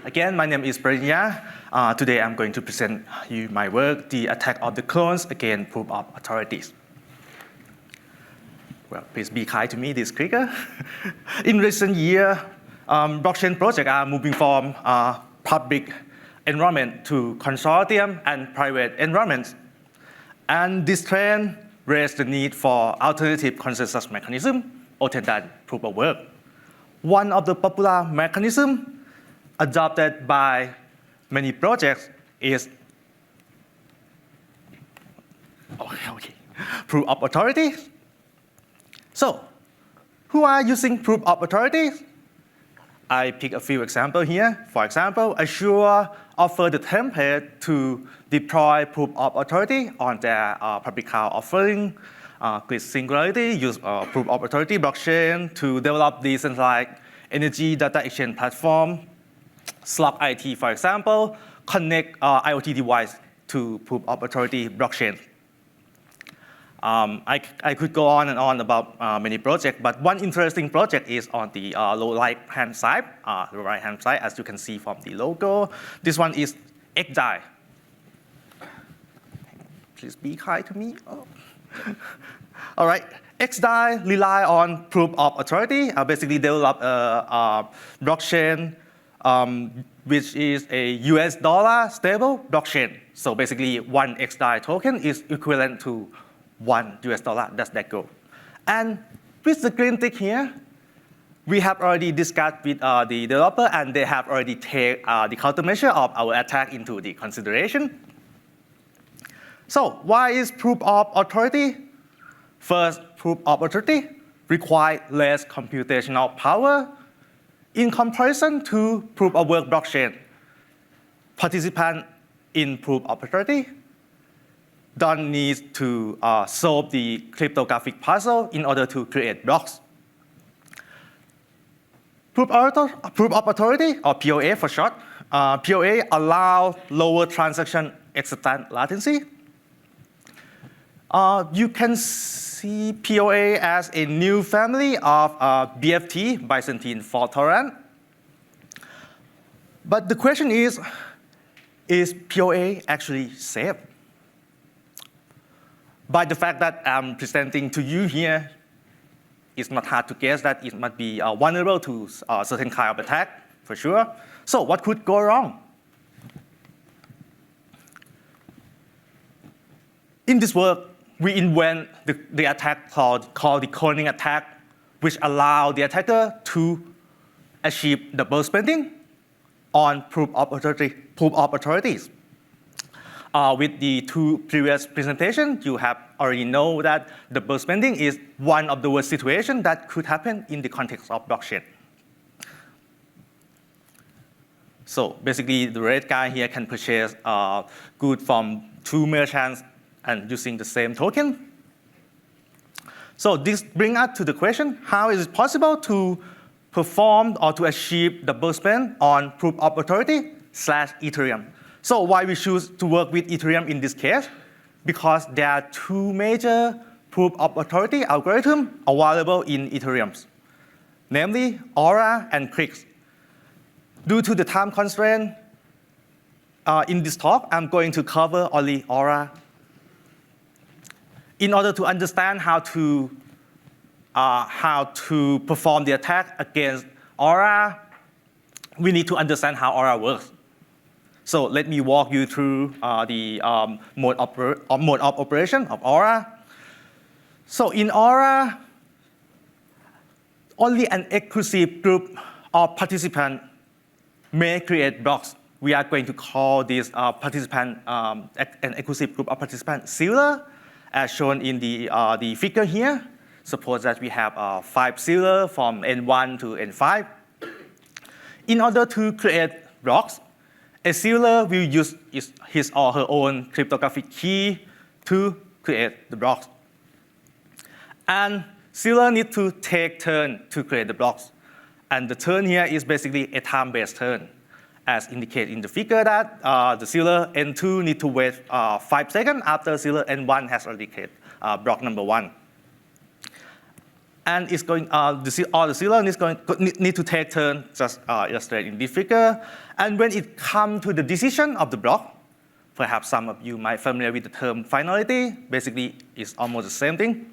Again, my name is Parinya. Today I'm going to present you my work, The Attack of the Clones Against Proof of Authorities. Well, please be kind to me, this clicker. In recent years, blockchain projects are moving from public environment to consortium and private environments. And this trend raised the need for alternative consensus mechanism other than proof of work. One of the popular mechanisms adopted by many projects is proof of authority. So, who are using proof of authority? I pick a few examples here. For example, Azure offers the template to deploy proof of authority on their public cloud offering. Clique Singularity use proof of authority blockchain to develop decentralized energy data exchange platform. Slug IT, for example, connect IoT device to proof of authority blockchain. I could go on and on about many projects, but one interesting project is on the lower right-hand side, as you can see from the logo. This one is XDAI. Please be kind to me. Oh. All right, XDAI rely on proof of authority. Basically develop a blockchain which is a US dollar stable blockchain. So basically, one XDAI token is equivalent to $1 US. That's that goal. And with the green tick here, we have already discussed with the developer, and they have already taken the countermeasure of our attack into the consideration. So why is proof of authority? First, proof of authority requires less computational power in comparison to proof of work blockchain. Participants in proof of authority don't need to solve the cryptographic puzzle in order to create blocks. Proof of authority, or POA for short, POA allows lower transaction acceptance latency. You can see POA as a new family of BFT, Byzantine fault tolerant. But the question is POA actually safe? By the fact that I'm presenting to you here, it's not hard to guess that it might be vulnerable to a certain kind of attack, for sure. So what could go wrong? In this work, we invent the attack called the cloning attack, which allows the attacker to achieve double spending on proof of authorities. With the two previous presentations, you have already know that double spending is one of the worst situations that could happen in the context of blockchain. So basically, the red guy here can purchase goods from two merchants and using the same token. So this brings us to the question, how is it possible to perform or to achieve double spend on proof of authority / Ethereum? So why we choose to work with Ethereum in this case? Because there are two major proof of authority algorithms available in Ethereum, namely Aura and Clique. Due to the time constraint, in this talk, I'm going to cover only Aura. In order to understand how to perform the attack against Aura, we need to understand how Aura works. So let me walk you through the mode of operation of Aura. So in Aura, only an exclusive group of participants may create blocks. We are going to call this participant an exclusive group of participants sealer, as shown in the figure here. Suppose that we have 5 sealers from N1 to N5. In order to create blocks, a sealer will use his or her own cryptographic key to create the blocks. And sealer need to take turn to create the blocks. And the turn here is basically a time-based turn, as indicated in the figure that the sealer N2 need to wait 5 seconds after sealer N1 has already created block number 1. And it's going, all the sealer need to take turn just illustrate in this figure. And when it comes to the decision of the block, perhaps some of you might familiar with the term finality. Basically, it's almost the same thing.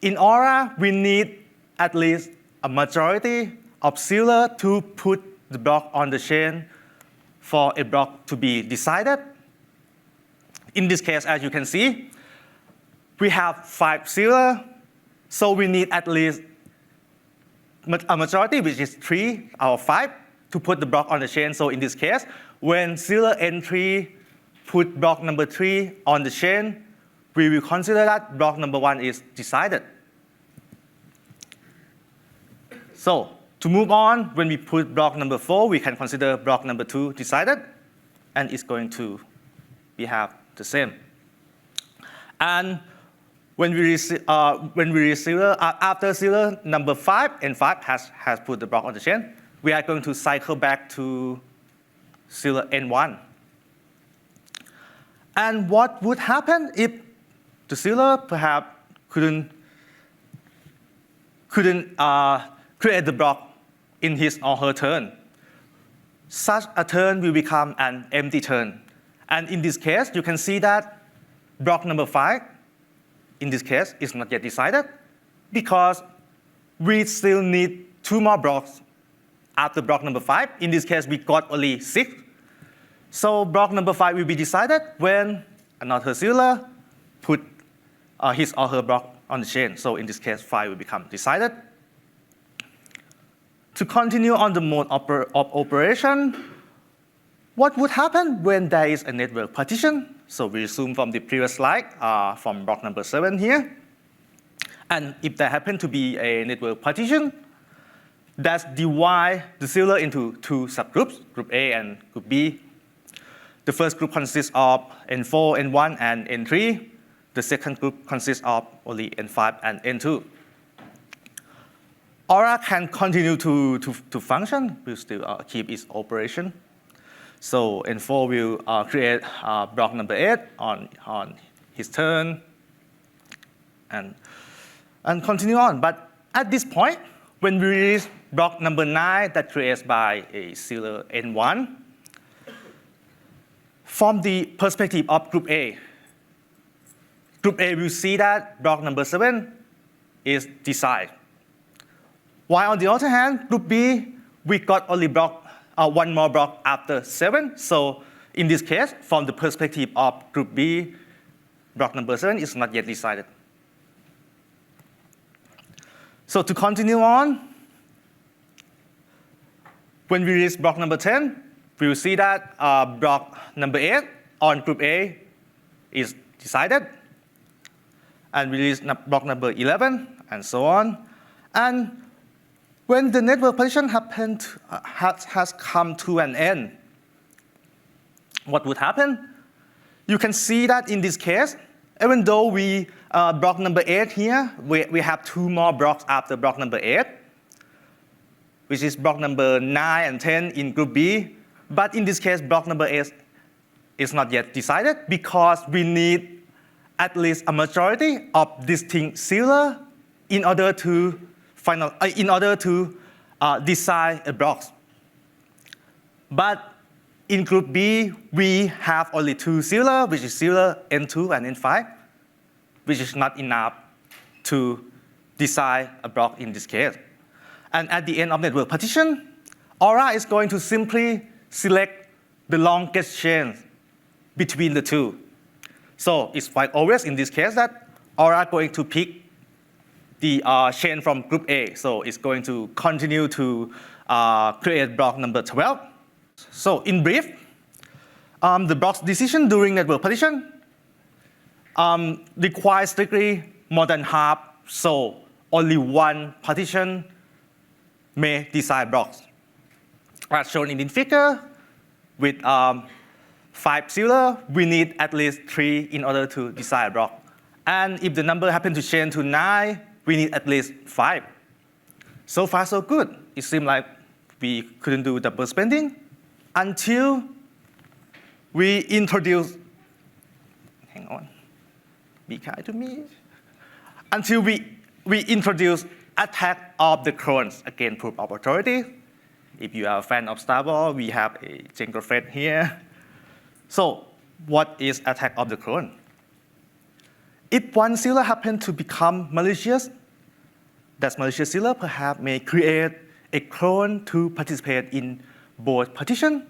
In Aura, we need at least a majority of sealer to put the block on the chain for a block to be decided. In this case, as you can see, we have 5 sealers, so we need at least a majority, which is 3 out of 5, to put the block on the chain. So in this case, when sealer N3 put block number 3 on the chain, we will consider that block number 1 is decided. So to move on, when we put block number 4, we can consider block number 2 decided, and it's going to behave the same. And when we receive after sealer number 5, N5 has put the block on the chain, we are going to cycle back to sealer N1. And what would happen if the sealer perhaps couldn't create the block in his or her turn? Such a turn will become an empty turn. And in this case, you can see that block number 5, in this case, is not yet decided because we still need 2 more blocks after block number 5. In this case, we got only 6. So block number 5 will be decided when another sealer put his or her block on the chain. So in this case, 5 will become decided. To continue on the mode of operation, what would happen when there is a network partition? So we resume from the previous slide, from block number 7 here. And if there happen to be a network partition, that's divide the sealer into 2 subgroups, group A and group B. The first group consists of N4, N1, and N3. The second group consists of only N5 and N2. Aura can continue to function, will still keep its operation. So N4 will create block number 8 on his turn and continue on. But at this point, when we reach block number 9 that creates by a sealer N1, from the perspective of group A will see that block number 7 is decided. While on the other hand, group B, we got only one more block after 7. So in this case, from the perspective of group B, block number 7 is not yet decided. So to continue on, when we reach block number 10, we will see that block number 8 on group A is decided. And we reach block number 11, and so on. And when the network partition has come to an end, what would happen? You can see that in this case, even though we block number 8 here, we have 2 more blocks after block number 8, which is block number 9 and 10 in group B. But in this case, block number 8 is not yet decided because we need at least a majority of distinct sealer in order to decide a block. But in group B, we have only 2 sealers, which is sealer N2 and N5, which is not enough to decide a block in this case. And at the end of network partition, Aura is going to simply select the longest chain between the 2. So it's quite obvious in this case that Aura is going to pick the chain from group A. So it's going to continue to create block number 12. So in brief, the block's decision during network partition requires strictly more than half, so only 1 partition may decide blocks. As shown in the figure, with 5 sealers, we need at least 3 in order to decide a block. And if the number happens to change to 9, we need at least 5. So far, so good. It seemed like we couldn't do double spending until we introduce, hang on, be kind to me. Until we we introduce attack of the clones against proof of authority. If you are a fan of Star Wars, we have a Jango Fett here. So what is attack of the clone? If one sealer happens to become malicious, that malicious sealer perhaps may create a clone to participate in both partition.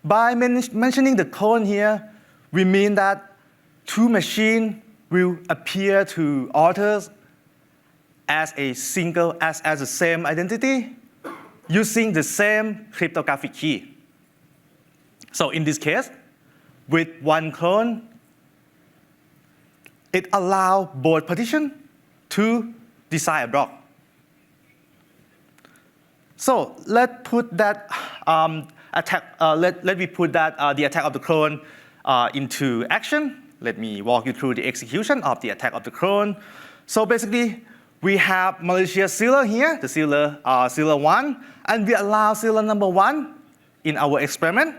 By mentioning the clone here, we mean that two machines will appear to authors as a single, as the same identity, using the same cryptographic key. So in this case, with one clone, it allows both partitions to decide a block. So let's put that let me put that the attack of the clone into action. Let me walk you through the execution of the attack of the clone. So basically, we have malicious sealer here, the sealer 1, and we allow sealer number 1 in our experiment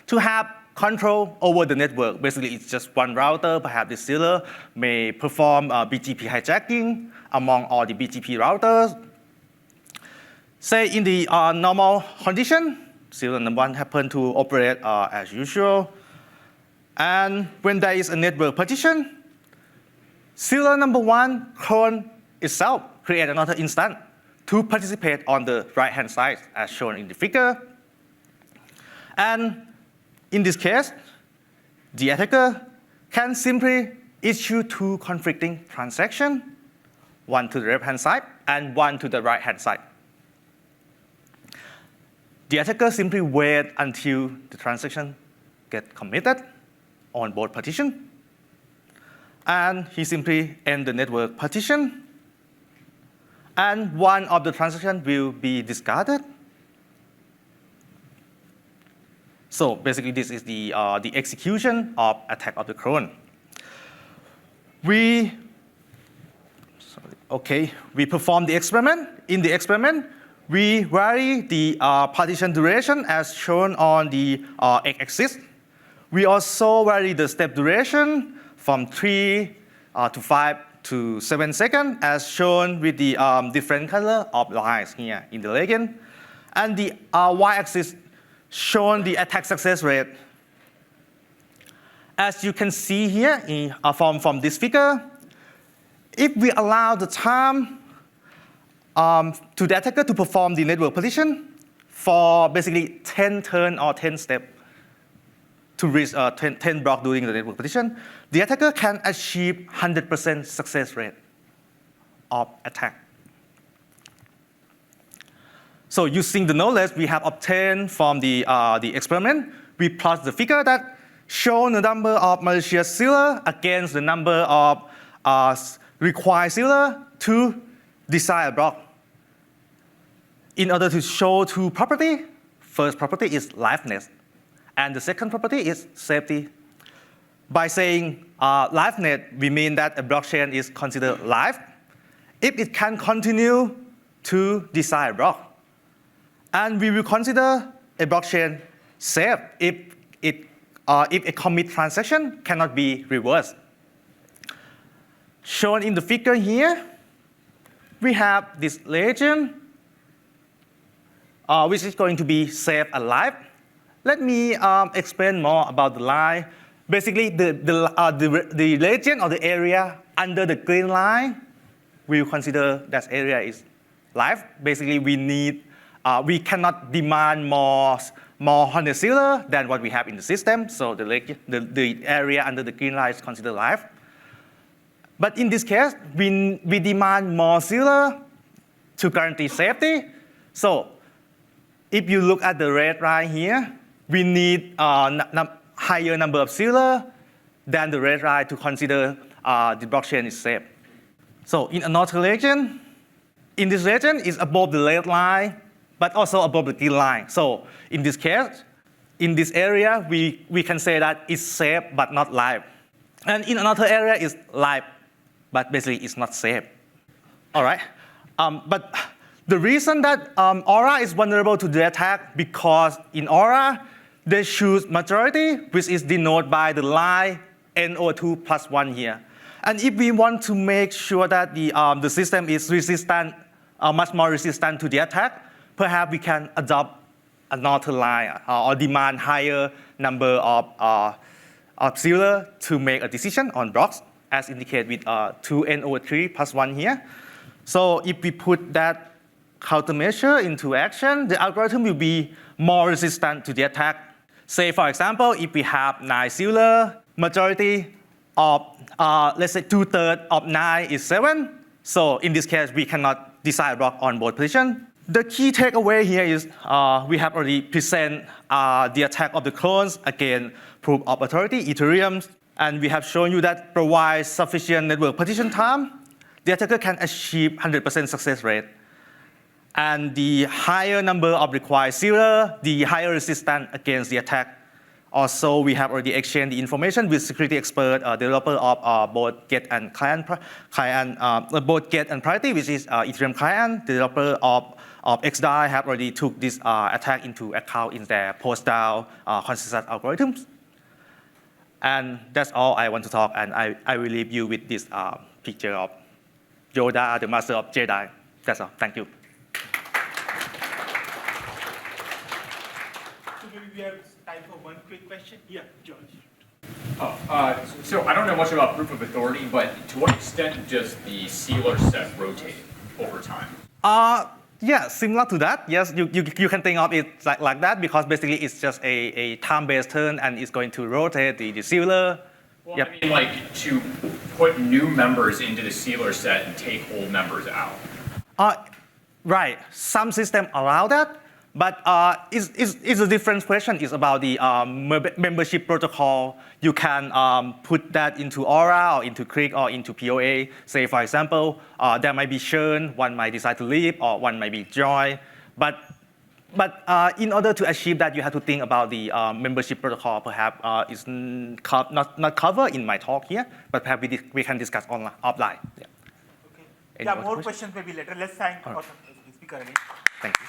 to have control over the network. Basically, it's just one router. Perhaps the sealer may perform BGP hijacking among all the BGP routers. Say in the normal condition, sealer number 1 happens to operate as usual. And when there is a network partition, sealer number 1 clone itself create another instance to participate on the right-hand side as shown in the figure. And in this case, the attacker can simply issue two conflicting transactions, one to the left-hand side and one to the right-hand side. The attacker simply waits until the transaction gets committed on both partitions, and he simply ends the network partition, and one of the transactions will be discarded. So basically, this is the execution of attack of the clone. We perform the experiment. In the experiment, we vary the partition duration as shown on the x-axis. We also vary the step duration from 3 to 5 to 7 seconds as shown with the different color of lines here in the legend. And the y-axis shown the attack success rate. As you can see here from this figure, if we allow the time to the attacker to perform the network partition for basically 10 turns or 10 steps to reach 10 blocks during the network partition, the attacker can achieve 100% success rate of attack. So using the knowledge we have obtained from the experiment, we plot the figure that shows the number of malicious sealer against the number of required sealer to decide a block. In order to show two properties, first property is liveness, and the second property is safety. By saying liveness, we mean that a blockchain is considered live if it can continue to decide a block. And we will consider a blockchain safe if a commit transaction cannot be reversed. Shown in the figure here, we have this legend, which is going to be safe and live. Let me explain more about the line. Basically, the legend or the area under the green line, we will consider that area is live. Basically, we cannot demand more honest sealer than what we have in the system. So the area under the green line is considered live. But in this case, we demand more sealer to guarantee safety. So if you look at the red line here, we need higher number of sealer than the red line to consider the blockchain is safe. So in another legend, in this legend is above the red line, but also above the green line. So in this case, in this area, we can say that it's safe but not live. And in another area, it's live, but basically it's not safe. All right. But the reason that Aura is vulnerable to the attack because in Aura, they choose majority, which is denoted by the line NO2 plus 1 here. And if we want to make sure that the system is resistant, much more resistant to the attack, perhaps we can adopt another line or demand higher number of sealer to make a decision on blocks, as indicated with 2n/3 plus 1 here. So if we put that countermeasure into action, the algorithm will be more resistant to the attack. Say, for example, if we have 9 sealer, majority of, let's say 2/3 of 9 is 7. So in this case, we cannot decide a block on both positions. The key takeaway here is we have already presented the attack of the clones against proof of authority, Ethereum, and we have shown you that provides sufficient network partition time, the attacker can achieve 100% success rate. And the higher number of required sealer, the higher resistance against the attack. Also, we have already exchanged the information with security expert, developer of both Get and client, both Get and Priority, which is Ethereum client. Developer of XDAI have already took this attack into account in their post-down consensus algorithms. And that's all I want to talk, and I will leave you with this picture of Yoda, the master of Jedi. That's all. Thank you. So maybe we have time for one quick question. Yeah, George. So I don't know much about proof of authority, but to what extent does the sealer set rotate over time? Yeah, similar to that. Yes, you can think of it like that because basically it's just a time-based turn and it's going to rotate the sealer. Well, yep. I mean, like to put new members into the sealer set and take old members out. Right. Some systems allow that, but it's a different question. It's about the membership protocol. You can put that into Aura or into Clique or into POA. Say, for example, there might be churn, one might decide to leave, or one might be join. But in order to achieve that, you have to think about the membership protocol. Perhaps it's not covered in my talk here, but perhaps we can discuss offline. Yeah. Okay. Yeah, more questions maybe later. Let's thank the speaker again. Thank you.